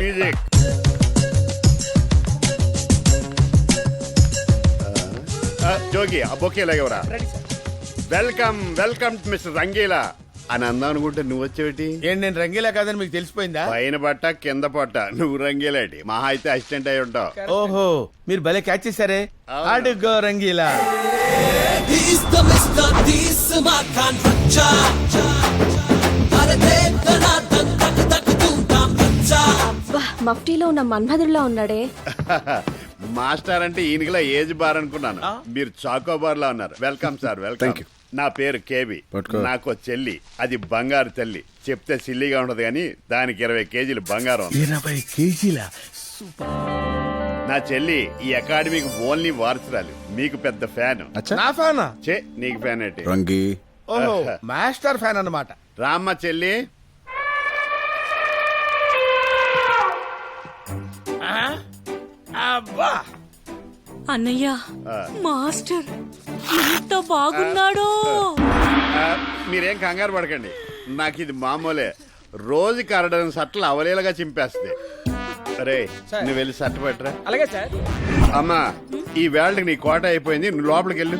Music. జోగి ఆ bouquet లేవరా. Welcome welcome mister Rangeela అని అందాం అనుకుంటే నువ్వు వచ్చేటి. ఏంటి నేను రంగీలా కాదని మీకు తెలిసిపోయిందా? పైన పట్ట కింద పట్ట నువ్వు రంగీలాటి, మహా అయితే అసిస్టెంట్ అయి ఉంటావు. ఓహో మీరు భలే క్యాచ్ చేశారే. అడుగో రంగీలా. మఫ్టీలో ఉన్న మన్మధుడిలో ఉన్నాడే. మాస్టర్ అంటే ఈయనకిలా ఏజ్ బార్ అనుకున్నాను, మీరు చాకోబార్ లా ఉన్నారు. Welcome sir, welcome. నా పేరు కేబి. నాకు చెల్లి, అది బంగారు తల్లి. చెప్తే సిల్లిగా ఉండదు కానీ దానికి 20 కేజీలు బంగారం. 20 కేజీల? నా చెల్లి ఈ అకాడమీకి ఓన్లీ వారసురాలు. మీకు పెద్ద ఫ్యాన్. నా ఫ్యానా? చే నీకు ఫ్యాన్ ఏంటి? రంగి. ఓహో మాస్టర్ ఫ్యాన్ అన్నమాట. రామ్మ చెల్లి. అబ్బా అన్నయ్య మాస్టర్ ఎంత బాగున్నాడో. మీరేం కంగారు పడకండి, నాకు ఇది మామూలే. రోజుకి 6 సట్లు అవలేలుగా చింపేస్తుంది. అరే నువ్వు వెళ్ళి సట్టు పట్టరా. అలాగే సార్. అమ్మా ఈ వేళకి నీ కోట అయిపోయింది, నువ్వు లోపలికి వెళ్ళు.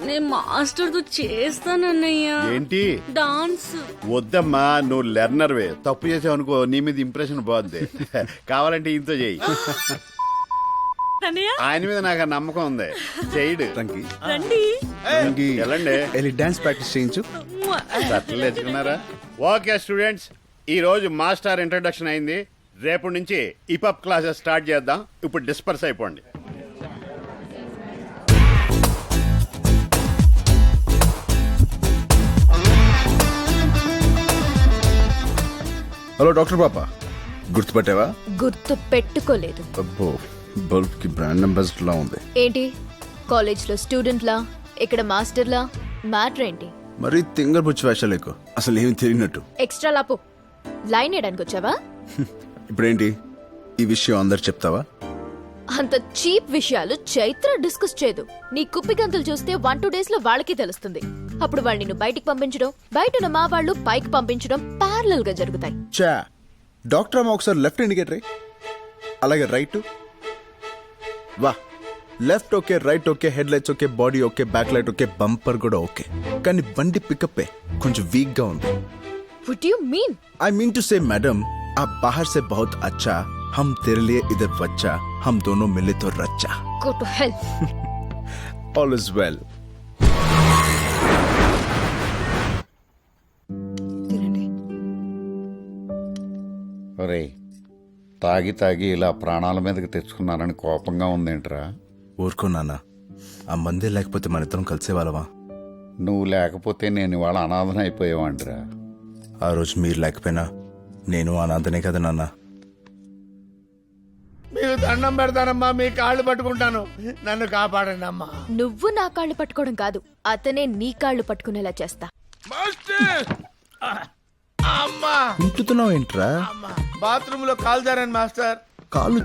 నేను మాస్టర్ తో చేస్తానన్నయ్య. ఏంటి? డాన్స్. వద్దమ్మా, నువ్వు లెర్నర్వే. తప్పు చేసావు అనుకో నీ మీద ఇంప్రెషన్ బాగుంది. కావాలంటే ఇంతో చెయ్యి. ఆయన మీద నాకు నమ్మకం ఉంది, చేయడు. రంగి. రండి రంగి. వెళ్ళండి, వెళ్ళి డాన్స్ ప్రాక్టీస్ చేయించు. సట్లు తెచ్చుకున్నారా? ఓకే స్టూడెంట్స్, ఈ రోజు మాస్టర్ ఇంట్రడక్షన్ అయింది. రేపటి నుంచి హిప్అప్ క్లాసెస్ స్టార్ట్ చేద్దాం. ఇప్పుడు డిస్పర్స్ అయిపోండి. హలో డాక్టర్ పాప, గుర్తుపట్టావా? గుర్తు పెట్టుకోలేదు. అబ్బో, బల్బ్ కి బ్రాండ్ అంబాసిడర్ లా ఉంది. ఏంటి కాలేజ్ లో స్టూడెంట్ లా, ఇక్కడ మాస్టర్ లా? మ్యాటర్ ఏంటి? మరి తింగర్ బుచ్చి వేషాలేకు అసలు ఏమి తెలియనట్టు. ఎక్స్ట్రా లాపు లైన్ వేయడానికి వచ్చావా? ఇప్పుడేంటి ఈ విషయం అందరు చెప్తావా? అంత చీప్ విషయాలు చైత్ర డిస్కస్ చేయదు. నీ కుప్పి గంతులు చూస్తే 1-2 days లో వాళ్ళకి తెలుస్తుంది. అప్పుడు వాళ్ళు నిన్ను బయటికి పంపించడం, బయట ఉన్న మా వాళ్ళు పైకి పంపించడం ప్యారలల్ గా జరుగుతాయి. చా డాక్టర్ అమ్మ ఒకసారి లెఫ్ట్ ఇండికేటర్, అలాగే రైట్. వా, left okay, right okay, head lights okay, body okay, back light okay, bumper కూడా ఓకే. కానీ బండి పికప్ కొంచెం వీక్ గా ఉంది. What do you mean? I mean to say, madam, आप बाहर से बहुत अच्छा, हम तेरे लिए इधर बच्चा, हम दोनों मिले तो रच्चा. Go to hell. All is well. ఒరేయ్, తాగి తాగి ఇలా ప్రాణాల మీదకి తెచ్చుకున్నానని కోపంగా ఉందేంట్రా? ఊరుకో నాన్న, ఆ మందే లేకపోతే మన ఇద్దరం కలిసే వాళ్ళమా? నువ్వు లేకపోతే నేను ఇవాళ అనాథన అయిపోయేవాడిరా. ఆ రోజు మీరు లేకపోయినా నేను అనాథనే కదా నాన్న. మీకు దండం పెడతానమ్మా, మీ కాళ్ళు పట్టుకుంటాను, నన్ను కాపాడండి అమ్మా. నువ్వు నా కాళ్ళు పట్టుకోవడం కాదు, అతనే నీ కాళ్ళు పట్టుకునేలా చేస్తా. మాస్టర్! అమ్మా ఇంటుతున్నావు ఏంట్రా? బాత్రూమ్ లో కాలు జారాను మాస్టర్. కాలు